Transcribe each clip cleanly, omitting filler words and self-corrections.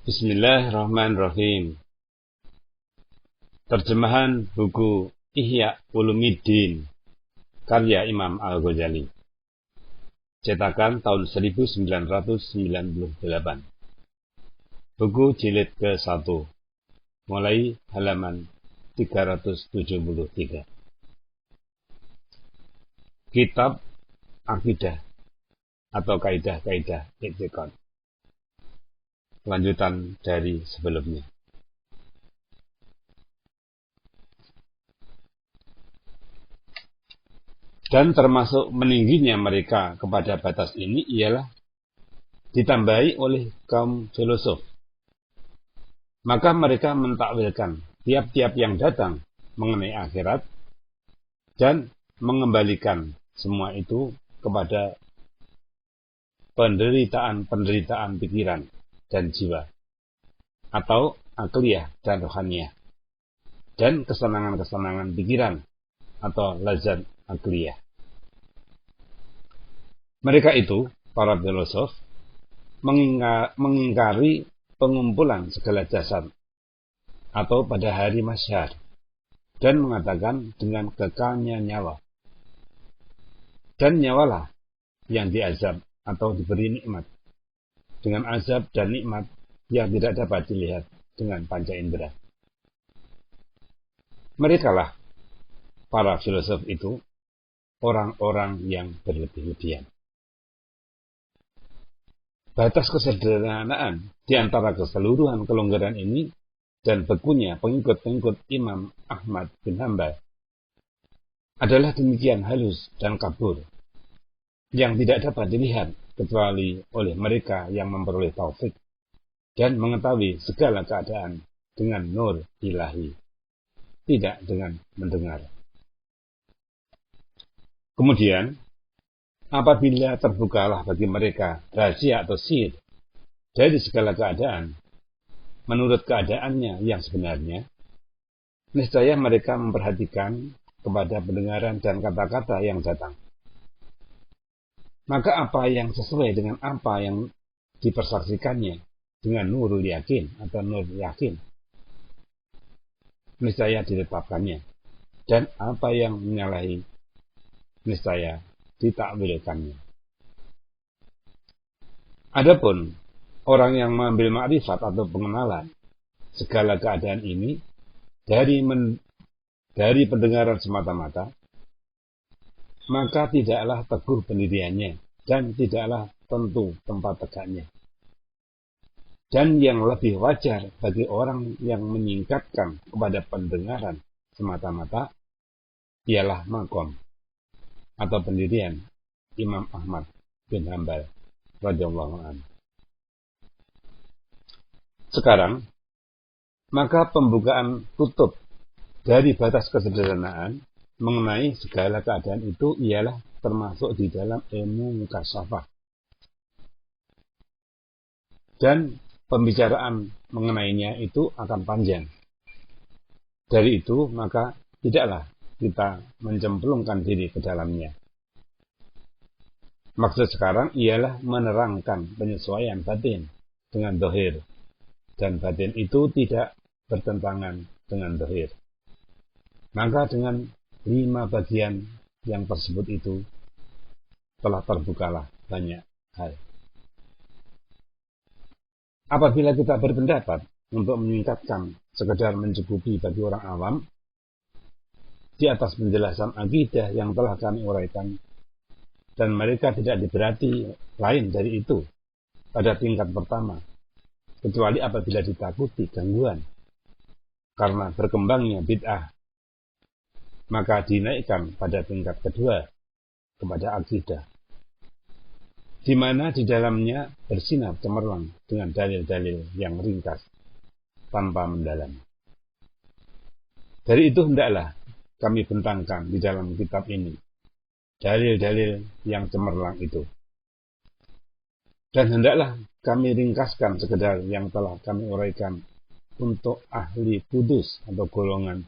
Bismillahirrahmanirrahim. Terjemahan buku Ihya Ulumuddin karya Imam Al-Ghazali. Cetakan tahun 1998. Buku jilid ke-1. Mulai halaman 373. Kitab Akidah atau Kaidah-Kaidah I'tiqad. Lanjutan dari sebelumnya. Dan termasuk meningginya mereka kepada batas ini ialah ditambahi oleh kaum filosof. Maka mereka mentakwilkan tiap-tiap yang datang mengenai akhirat dan mengembalikan semua itu kepada penderitaan pikiran dan jiwa, atau akliyah dan rohaniyah, dan kesenangan-kesenangan pikiran atau lazat akliyah. Mereka itu, para filosof, mengingkari pengumpulan segala jasad atau pada hari mahsyar, dan mengatakan dengan kekalnya nyawa. Dan nyawalah yang diazab atau diberi nikmat, dengan azab dan nikmat yang tidak dapat dilihat dengan panca indera. Merekalah para filosof itu orang-orang yang berlebih-lebihan. Batas kesederhanaan di antara keseluruhan kelonggaran ini dan bekunya pengikut-pengikut Imam Ahmad bin Hanbal adalah demikian halus dan kabur, yang tidak dapat dilihat kecuali oleh mereka yang memperoleh taufik dan mengetahui segala keadaan dengan nur ilahi, tidak dengan mendengar. Kemudian, apabila terbukalah bagi mereka rahasia atau sir dari segala keadaan, menurut keadaannya yang sebenarnya, niscaya mereka memperhatikan kepada pendengaran dan kata-kata yang datang. Maka apa yang sesuai dengan apa yang dipersaksikannya dengan nurul yakin atau nur yakin, niscaya ditetapkannya, dan apa yang menyalahi, niscaya ditakwilkannya. Adapun orang yang mengambil makrifat atau pengenalan segala keadaan ini dari pendengaran semata-mata, maka tidaklah teguh pendiriannya dan tidaklah tentu tempat tegaknya. Dan yang lebih wajar bagi orang yang menyingkatkan kepada pendengaran semata-mata ialah makom atau pendirian Imam Ahmad bin Hanbal radhiyallahu anhu. Sekarang, maka pembukaan tutup dari batas kesederhanaan mengenai segala keadaan itu ialah termasuk di dalam ilmu mukasyafah. Dan pembicaraan mengenainya itu akan panjang. Dari itu, maka tidaklah kita mencemplungkan diri ke dalamnya. Maksud sekarang ialah menerangkan penyesuaian batin dengan zahir, dan batin itu tidak bertentangan dengan zahir. Maka dengan 5 bagian yang tersebut itu telah terbukalah banyak hal. Apabila kita berpendapat untuk meningkatkan sekedar mencukupi bagi orang awam di atas penjelasan akidah yang telah kami uraikan, dan mereka tidak diberati lain dari itu pada tingkat pertama, kecuali apabila ditakuti gangguan karena berkembangnya bid'ah, maka dinaikkan pada tingkat kedua kepada akidah, di mana di dalamnya bersinar cemerlang dengan dalil-dalil yang ringkas tanpa mendalam. Dari itu hendaklah kami bentangkan di dalam kitab ini dalil-dalil yang cemerlang itu, dan hendaklah kami ringkaskan sekedar yang telah kami uraikan untuk ahli kudus atau golongan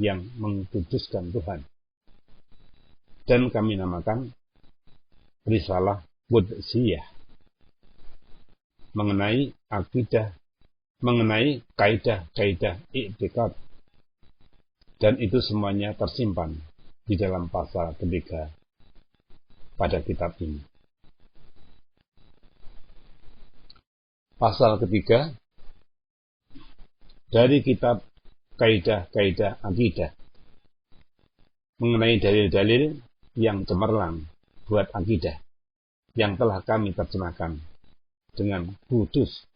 yang mengkuduskan Tuhan, dan kami namakan risalah Qudsiyah mengenai akidah mengenai kaidah-kaidah i'tikad, dan itu semuanya tersimpan di dalam pasal ketiga pada kitab ini. Pasal ketiga dari kitab kaidah-kaidah akidah mengenai dalil-dalil yang cemerlang buat akidah yang telah kami terjemahkan dengan kudus.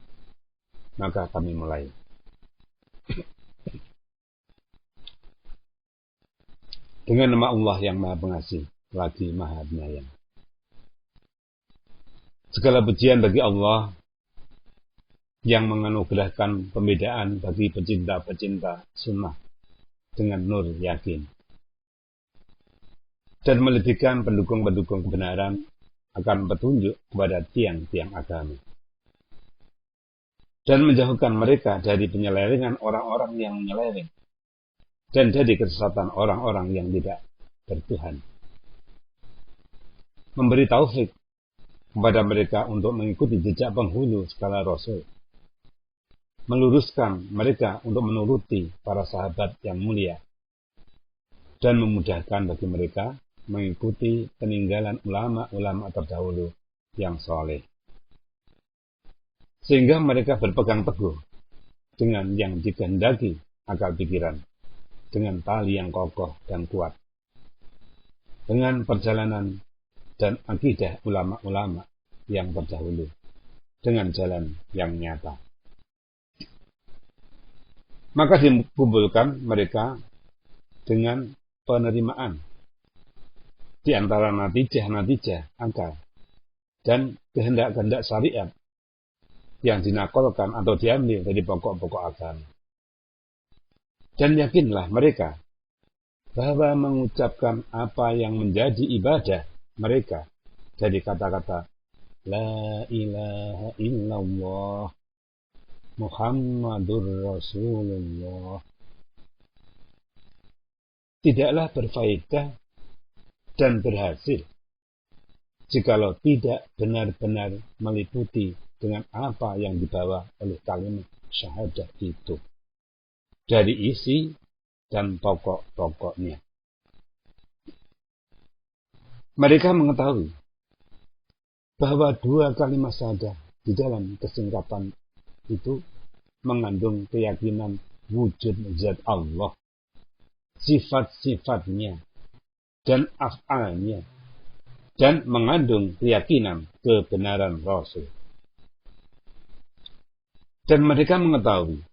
Maka kami mulai. Dengan nama Allah yang Maha Pengasih lagi Maha Penyayang. Segala pujian bagi Allah yang menganugerahkan pembedaan bagi pecinta-pecinta sunnah dengan nur yakin, dan melebihkan pendukung-pendukung kebenaran akan petunjuk kepada tiang-tiang agama, dan menjauhkan mereka dari penyelewengan orang-orang yang menyeleweng, dan dari kesesatan orang-orang yang tidak bertuhan. Memberi taufik kepada mereka untuk mengikuti jejak penghulu segala rasul, meluruskan mereka untuk menuruti para sahabat yang mulia, dan memudahkan bagi mereka mengikuti peninggalan ulama-ulama terdahulu yang soleh, sehingga mereka berpegang teguh dengan yang dikehendaki akal pikiran, dengan tali yang kokoh dan kuat, dengan perjalanan dan akidah ulama-ulama yang terdahulu, dengan jalan yang nyata. Maka dikumpulkan mereka dengan penerimaan di antara natijah-natijah akal dan kehendak-kehendak syariat yang dinakolkan atau diambil dari pokok-pokok agama. Dan yakinlah mereka bahwa mengucapkan apa yang menjadi ibadah mereka dari kata-kata La ilaha illallah Muhammadur Rasulullah tidaklah berfaedah dan berhasil jikalau tidak benar-benar meliputi dengan apa yang dibawa oleh kalimat syahadat itu dari isi dan pokok-pokoknya. Mereka mengetahui bahwa dua kalimat syahadat di dalam kesingkatan itu mengandung keyakinan wujud zat Allah, sifat-sifatnya, dan af'alnya, dan mengandung keyakinan kebenaran Rasul. Dan mereka mengetahui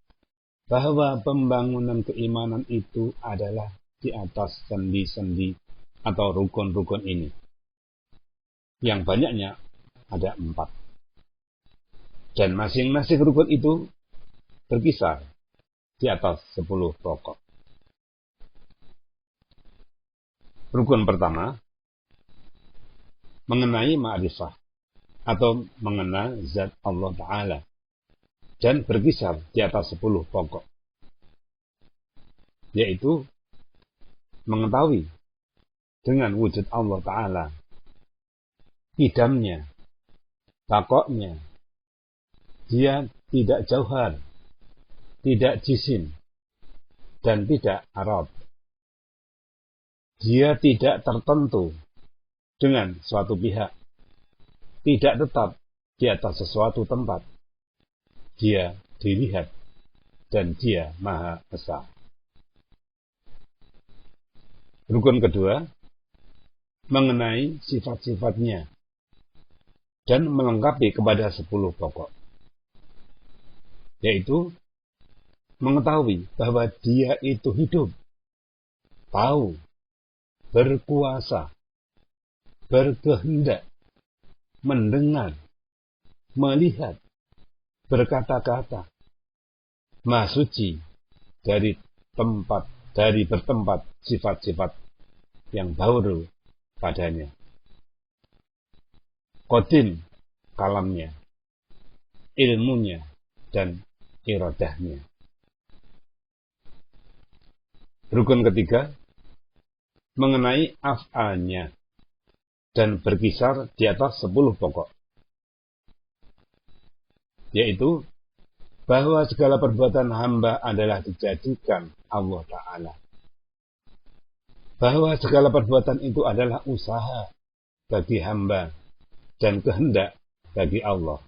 bahwa pembangunan keimanan itu adalah di atas sendi-sendi atau rukun-rukun ini, yang banyaknya ada 4. Dan masing-masing rukun itu berkisar di atas 10 pokok. Rukun pertama mengenai ma'rifah atau mengenal zat Allah Ta'ala, dan berkisar di atas 10 pokok, yaitu mengetahui dengan wujud Allah Ta'ala, qidamnya, bakoknya, dia tidak jauhar, tidak jisim, dan tidak arad. Dia tidak tertentu dengan suatu pihak, tidak tetap di atas sesuatu tempat. Dia dilihat, dan dia Maha Esa. Rukun kedua mengenai sifat-sifatnya dan melengkapi kepada 10 pokok, yaitu mengetahui bahwa dia itu hidup, tahu, berkuasa, berkehendak, mendengar, melihat, berkata-kata, Maha suci dari bertempat sifat-sifat yang baru padanya. Qadim kalamnya, ilmunya, dan iradahnya. Rukun ketiga mengenai af'alnya dan berkisar di atas 10 pokok, yaitu bahwa segala perbuatan hamba adalah dijadikan Allah Ta'ala. Bahwa segala perbuatan itu adalah usaha bagi hamba dan kehendak bagi Allah.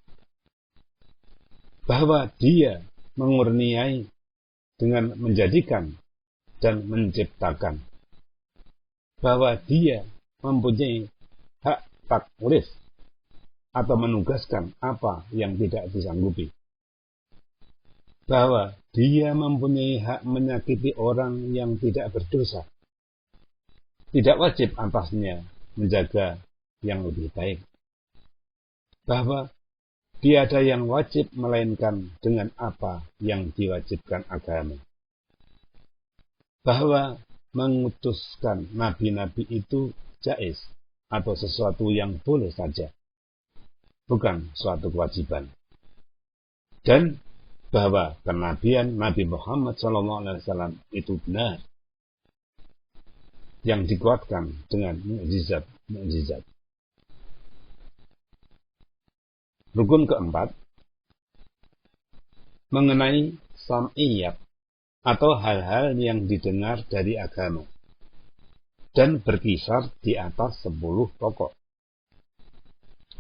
Bahwa Dia mengurniai dengan menjadikan dan menciptakan. Bahwa Dia mempunyai hak taklif atau menugaskan apa yang tidak disanggupi. Bahwa Dia mempunyai hak menyakiti orang yang tidak berdosa. Tidak wajib atasnya menjaga yang lebih baik. Bahwa tiada yang wajib melainkan dengan apa yang diwajibkan agama. Bahwa mengutuskan nabi-nabi itu jaiz atau sesuatu yang boleh saja, bukan suatu kewajiban. Dan bahwa kenabian Nabi Muhammad SAW itu benar, yang dikuatkan dengan mukjizat. Rukun keempat, mengenai sam'iyat atau hal-hal yang didengar dari agama dan berkisar di atas 10 pokok,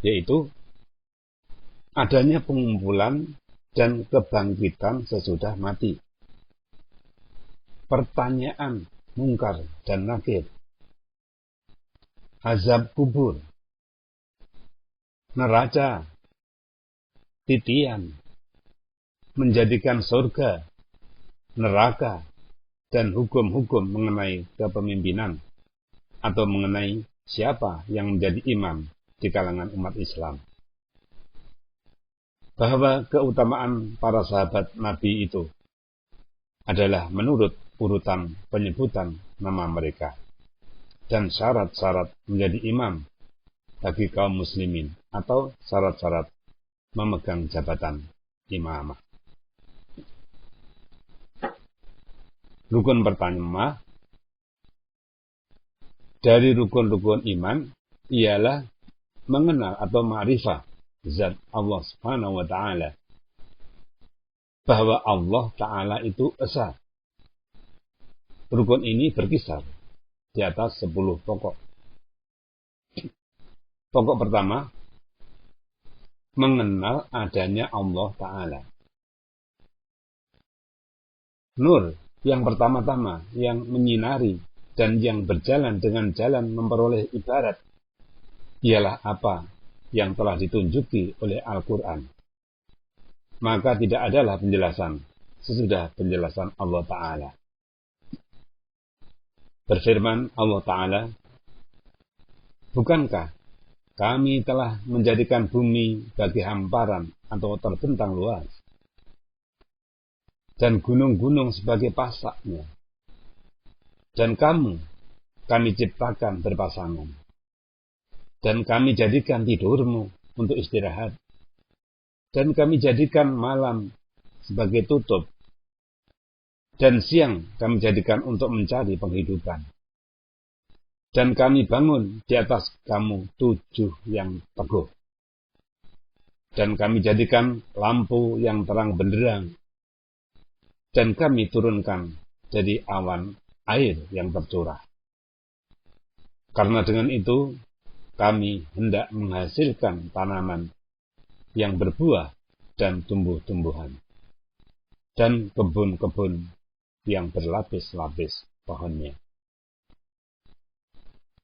yaitu adanya pengumpulan dan kebangkitan sesudah mati, pertanyaan mungkar dan nakir, azab kubur, neraca, titian, menjadikan surga, neraka, dan hukum-hukum mengenai kepemimpinan atau mengenai siapa yang menjadi imam di kalangan umat Islam. Bahwa keutamaan para sahabat Nabi itu adalah menurut urutan penyebutan nama mereka dan syarat-syarat menjadi imam bagi kaum muslimin atau syarat-syarat memegang jabatan imamah. Rukun pertama dari rukun-rukun iman ialah mengenal atau ma'rifah zat Allah Subhanahu wa Ta'ala, bahwa Allah Ta'ala itu esa. Rukun ini berkisar di atas 10 pokok. Pokok pertama, mengenal adanya Allah Ta'ala. Nur yang pertama-tama yang menyinari dan yang berjalan dengan jalan memperoleh ibarat ialah apa yang telah ditunjuki oleh Al-Quran. Maka tidak adalah penjelasan sesudah penjelasan Allah Ta'ala. Berfirman Allah Ta'ala, bukankah kami telah menjadikan bumi bagi hamparan atau terbentang luas, dan gunung-gunung sebagai pasaknya, dan kami ciptakan berpasangan, dan kami jadikan tidurmu untuk istirahat, dan kami jadikan malam sebagai tutup, dan siang kami jadikan untuk mencari penghidupan. Dan kami bangun di atas kamu 7 yang teguh. Dan kami jadikan lampu yang terang benderang. Dan kami turunkan jadi awan air yang tercurah. Karena dengan itu, kami hendak menghasilkan tanaman yang berbuah dan tumbuh-tumbuhan. Dan kebun-kebun yang berlapis-lapis pohonnya.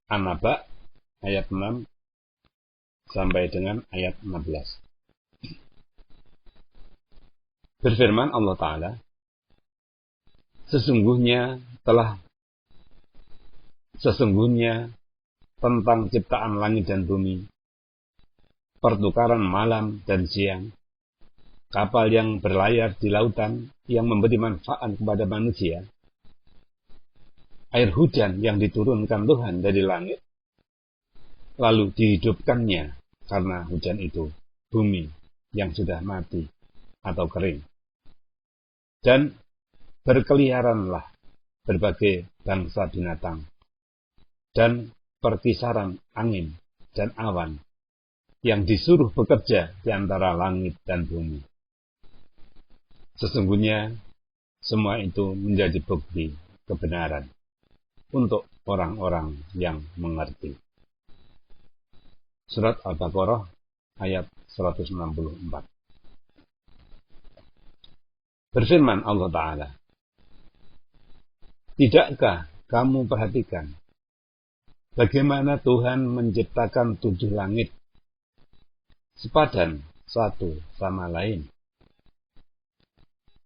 An-Naba ayat 6 sampai dengan ayat 16. Berfirman Allah Ta'ala, sesungguhnya tentang ciptaan langit dan bumi, pertukaran malam dan siang, kapal yang berlayar di lautan yang memberi manfaat kepada manusia, air hujan yang diturunkan Tuhan dari langit, lalu dihidupkannya karena hujan itu bumi yang sudah mati atau kering. Dan berkeliaranlah berbagai bangsa binatang dan perkisaran angin dan awan yang disuruh bekerja di antara langit dan bumi. Sesungguhnya semua itu menjadi bukti kebenaran untuk orang-orang yang mengerti. Surat Al-Baqarah ayat 164. Berfirman Allah Ta'ala, tidakkah kamu perhatikan bagaimana Tuhan menciptakan 7 langit sepadan satu sama lain,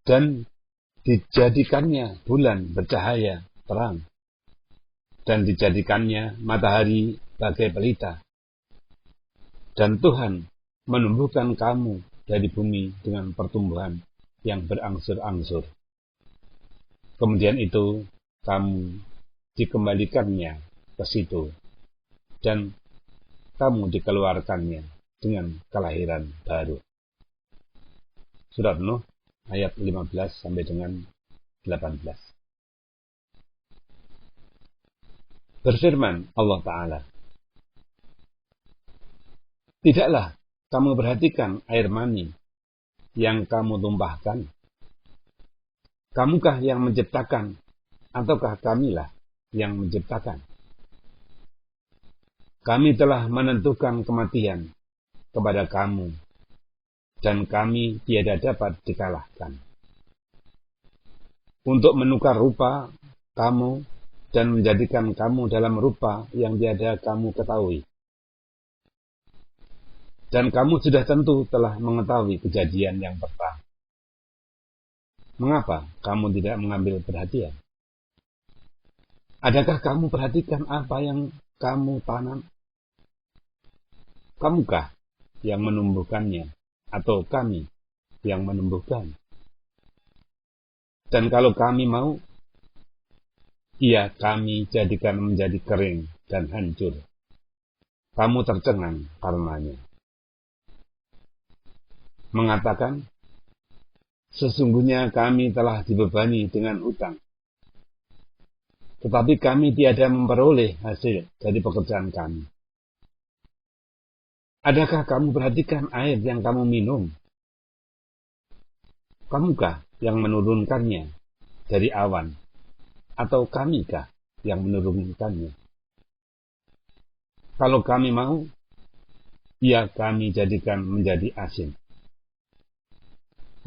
dan dijadikannya bulan bercahaya terang, dan dijadikannya matahari bagai pelita, dan Tuhan menumbuhkan kamu dari bumi dengan pertumbuhan yang berangsur-angsur. Kemudian itu kamu dikembalikannya ke situ, dan kamu dikeluarkannya dengan kelahiran baru. Surat Nuh ayat 15 sampai dengan 18. Berfirman Allah Ta'ala, tidaklah kamu perhatikan air mani yang kamu tumpahkan? Kamukah yang menciptakan, ataukah kamilah yang menciptakan? Kami telah menentukan kematian kepada kamu, dan kami tiada dapat dikalahkan. Untuk menukar rupa kamu dan menjadikan kamu dalam rupa yang tiada kamu ketahui. Dan kamu sudah tentu telah mengetahui kejadian yang pertama. Mengapa kamu tidak mengambil perhatian? Adakah kamu perhatikan apa yang kamu tanam? Kamukah yang menumbuhkannya, atau kami yang menumbuhkan? Dan kalau kami mau, ia kami jadikan menjadi kering dan hancur. Kamu tercengang karenanya. Mengatakan, sesungguhnya kami telah dibebani dengan hutang, tetapi kami tiada memperoleh hasil dari pekerjaan kami. Adakah kamu perhatikan air yang kamu minum? Kamukah yang menurunkannya dari awan, atau kamikah yang menurunkannya? Kalau kami mau, ia kami jadikan menjadi asin.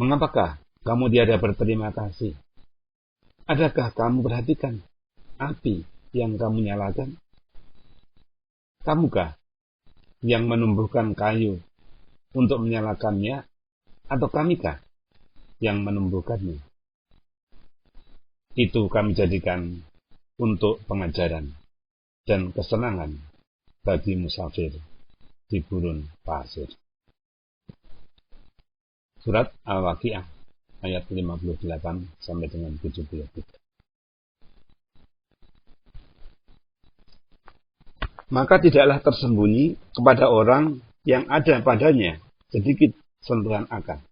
Mengapakah kamu tiada berterima kasih? Adakah kamu perhatikan api yang kamu nyalakan? Kamukah yang menumbuhkan kayu untuk menyalakannya, atau kamikah yang menumbuhkannya? Itu kami jadikan untuk pengajaran dan kesenangan bagi musafir di gurun pasir. Surat Al-Waqiah ayat 58 sampai dengan 73. Maka tidaklah tersembunyi kepada orang yang ada padanya sedikit sentuhan akal.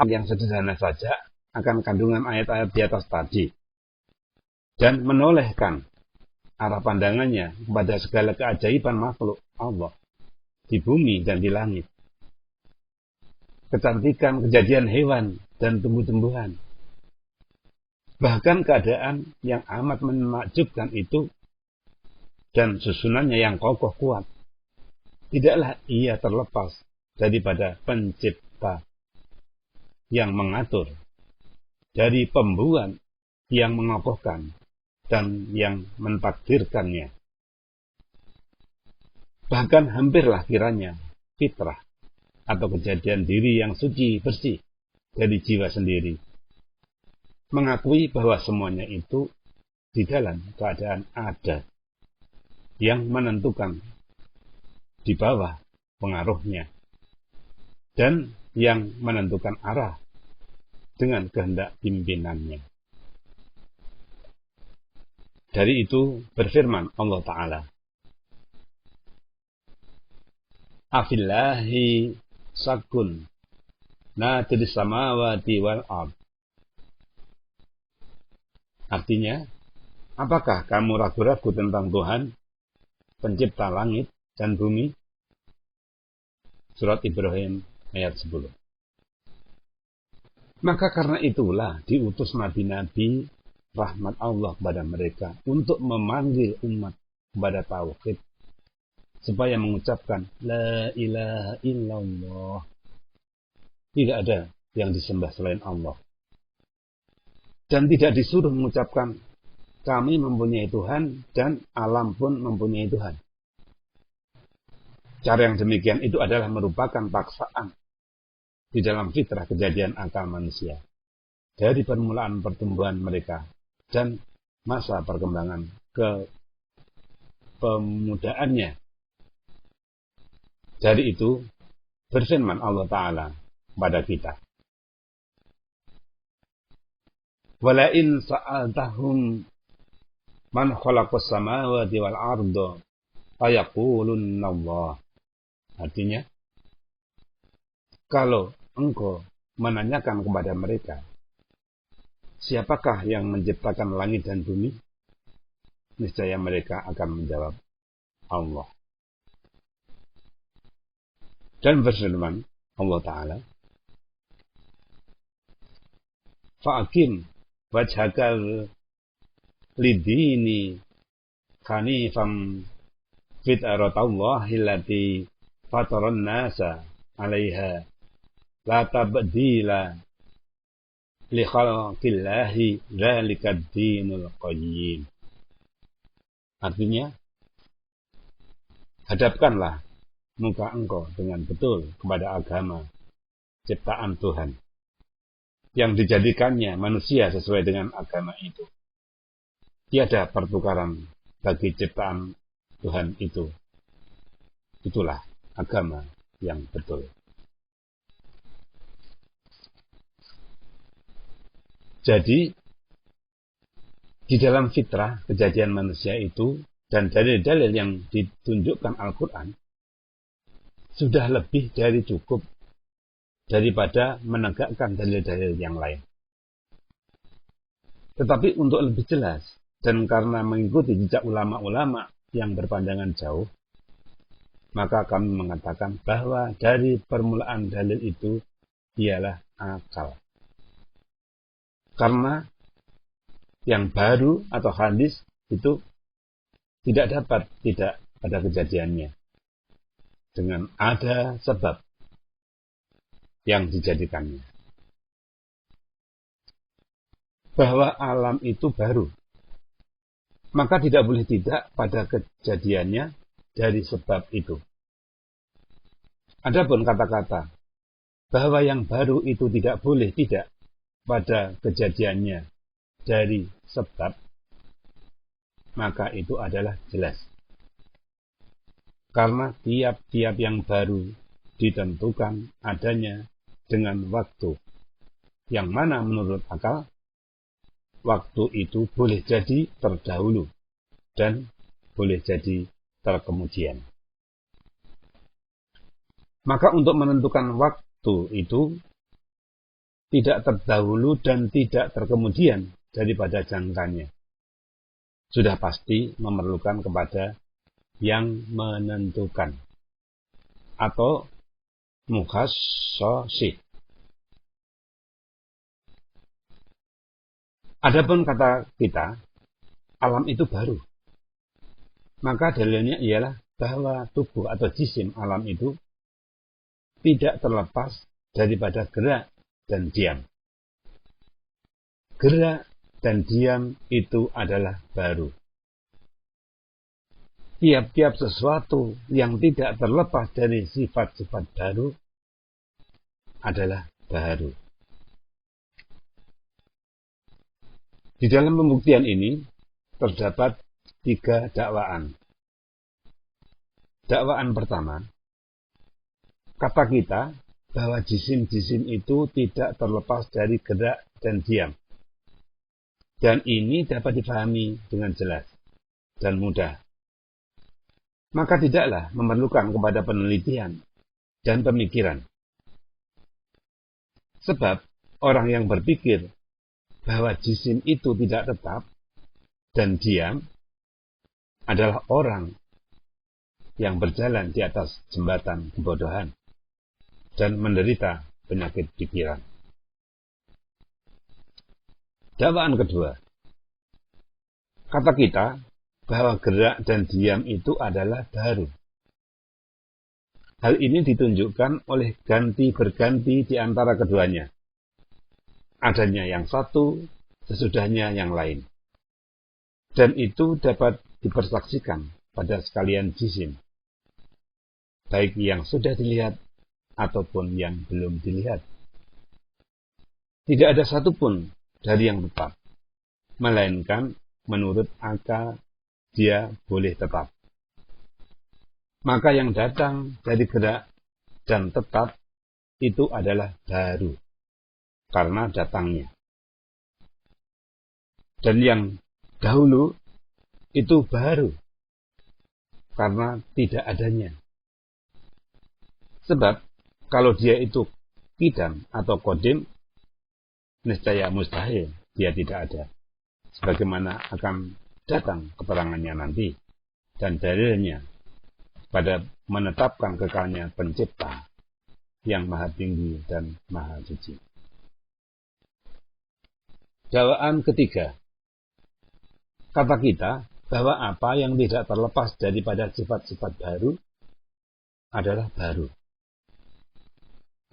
Yang sederhana saja akan kandungan ayat-ayat di atas tadi, dan menolehkan arah pandangannya kepada segala keajaiban makhluk Allah di bumi dan di langit. Kecantikan kejadian hewan dan tumbuh-tumbuhan. Bahkan keadaan yang amat menakjubkan itu dan susunannya yang kokoh kuat, tidaklah ia terlepas daripada pencipta yang mengatur, dari pembuat yang mengokohkan dan yang mentakdirkannya. Bahkan hampirlah kiranya fitrah atau kejadian diri yang suci bersih dari jiwa sendiri mengakui bahwa semuanya itu di dalam keadaan ada yang menentukan di bawah pengaruhnya dan yang menentukan arah dengan kehendak pimpinannya. Dari itu berfirman Allah Ta'ala, afillahi sakun natil samawati wal ard. Artinya, apakah kamu ragu-ragu tentang Tuhan, pencipta langit dan bumi? Surat Ibrahim ayat 10. Maka karena itulah diutus nabi-nabi rahmat Allah kepada mereka untuk memanggil umat kepada tauhid, supaya mengucapkan la ilaha illallah. Tidak ada yang disembah selain Allah. Dan tidak disuruh mengucapkan kami mempunyai Tuhan dan alam pun mempunyai Tuhan. Cara yang demikian itu adalah merupakan paksaan di dalam fitrah kejadian akal manusia dari permulaan pertumbuhan mereka dan masa perkembangan ke pemudaannya. Dari itu berfirman Allah Ta'ala kepada kita, walain sa'altahum man khalaqas samawati wal arda fayaqulunna Allah. Artinya, kalau engkau menanyakan kepada mereka, siapakah yang menciptakan langit dan bumi? Niscaya mereka akan menjawab, Allah. Dan berfirman Allah Ta'ala, fa'akim wajhakal lidini khanifam fitratallahi allati fataran nasa 'alaiha la tabdila li khalqillahi dzalikad dinul qayyim. Artinya, hadapkanlah muka engkau dengan betul kepada agama ciptaan Tuhan yang dijadikannya manusia sesuai dengan agama itu. Tiada pertukaran bagi ciptaan Tuhan itu. Itulah agama yang betul. Jadi, di dalam fitrah kejadian manusia itu dan dalil-dalil yang ditunjukkan Al-Quran sudah lebih dari cukup daripada menegakkan dalil-dalil yang lain. Tetapi untuk lebih jelas, dan karena mengikuti jejak ulama-ulama yang berpandangan jauh, maka kami mengatakan bahwa dari permulaan dalil itu ialah akal. Karena yang baru atau hadis itu tidak dapat tidak pada kejadiannya dengan ada sebab yang dijadikannya. Bahwa alam itu baru, maka tidak boleh tidak pada kejadiannya dari sebab itu. Adapun kata-kata bahwa yang baru itu tidak boleh tidak pada kejadiannya dari sebab, maka itu adalah jelas. Karena tiap-tiap yang baru ditentukan adanya dengan waktu, yang mana menurut akal, waktu itu boleh jadi terdahulu dan boleh jadi terkemudian. Maka untuk menentukan waktu itu tidak terdahulu dan tidak terkemudian daripada jangkanya, sudah pasti memerlukan kepada yang menentukan atau mukhassasih. Adapun kata kita, alam itu baru, maka dalilnya ialah bahwa tubuh atau jisim alam itu tidak terlepas daripada gerak dan diam. Gerak dan diam itu adalah baru. Tiap-tiap sesuatu yang tidak terlepas dari sifat-sifat baru adalah baru. Di dalam pembuktian ini terdapat 3 dakwaan. Dakwaan pertama, kata kita bahwa jisim-jisim itu tidak terlepas dari gerak dan diam. Dan ini dapat dipahami dengan jelas dan mudah. Maka tidaklah memerlukan kepada penelitian dan pemikiran. Sebab orang yang berpikir bahwa jisim itu tidak tetap dan diam adalah orang yang berjalan di atas jembatan kebodohan dan menderita penyakit pikiran. Dakwaan kedua, kata kita bahwa gerak dan diam itu adalah baru. Hal ini ditunjukkan oleh ganti-berganti di antara keduanya. Adanya yang satu, sesudahnya yang lain. Dan itu dapat dipersaksikan pada sekalian jisim, baik yang sudah dilihat ataupun yang belum dilihat. Tidak ada satupun dari yang tetap, melainkan menurut akal dia boleh tetap. Maka yang datang dari gerak dan tetap itu adalah baru, karena datangnya. Dan yang dahulu itu baru, karena tidak adanya. Sebab, kalau dia itu qidam atau qadim, niscaya mustahil dia tidak ada. Sebagaimana akan datang keterangannya nanti, dan dalilnya pada menetapkan kekalnya pencipta yang maha tinggi dan maha suci. Dakwaan ketiga, kata kita bahwa apa yang tidak terlepas daripada sifat-sifat baru adalah baru.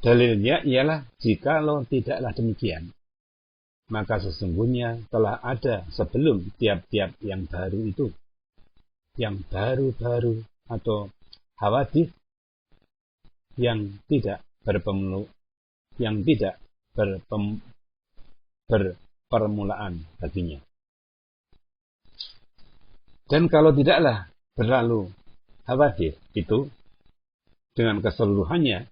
Dalilnya ialah jikalau tidaklah demikian, maka sesungguhnya telah ada sebelum tiap-tiap yang baru itu, yang baru-baru atau hawadits yang tidak berpermulaan baginya. Dan kalau tidaklah berlalu hawadits itu dengan keseluruhannya,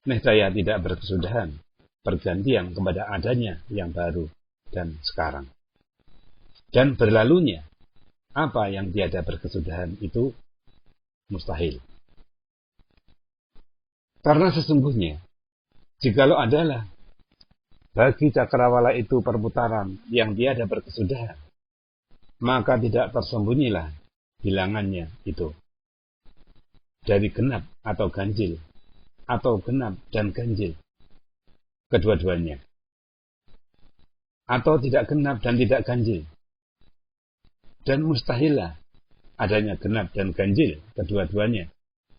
niscaya tidak berkesudahan pergantian kepada adanya yang baru dan sekarang. Dan berlalunya apa yang tiada berkesudahan itu mustahil. Karena sesungguhnya, jikalau adalah bagi cakrawala itu perputaran yang tiada berkesudahan, maka tidak tersembunyilah bilangannya itu dari genap atau ganjil, atau genap dan ganjil, kedua-duanya, atau tidak genap dan tidak ganjil. Dan mustahillah adanya genap dan ganjil kedua-duanya,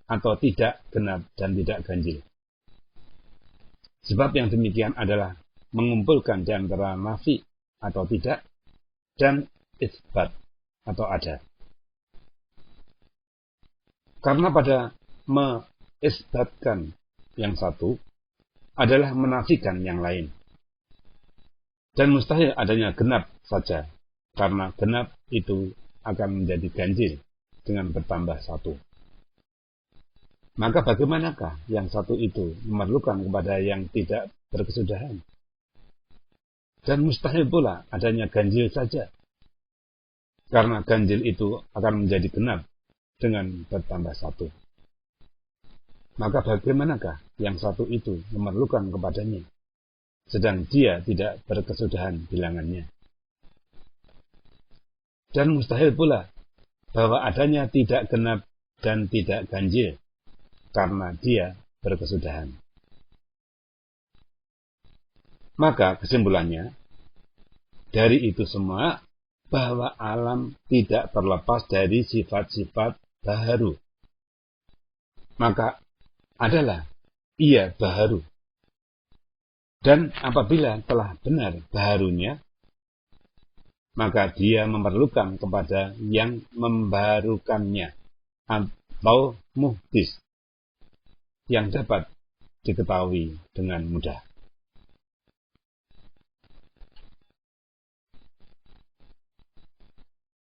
atau tidak genap dan tidak ganjil. Sebab yang demikian adalah mengumpulkan di antara nafi atau tidak dan isbat atau ada. Karena pada mengisbatkan yang satu adalah menafikan yang lain. Dan mustahil adanya genap saja, karena genap itu akan menjadi ganjil dengan bertambah satu. Maka bagaimanakah yang satu itu memerlukan kepada yang tidak berkesudahan? Dan mustahil pula adanya ganjil saja, karena ganjil itu akan menjadi genap dengan bertambah satu. Maka bagaimanakah yang satu itu memerlukan kepadanya, sedang dia tidak berkesudahan bilangannya? Dan mustahil pula bahwa adanya tidak genap dan tidak ganjil, karena dia berkesudahan. Maka kesimpulannya, dari itu semua, bahwa alam tidak terlepas dari sifat-sifat baharu. Maka adalah ia baharu. Dan apabila telah benar baharunya, maka dia memerlukan kepada yang membaharukannya atau muhdis yang dapat diketahui dengan mudah.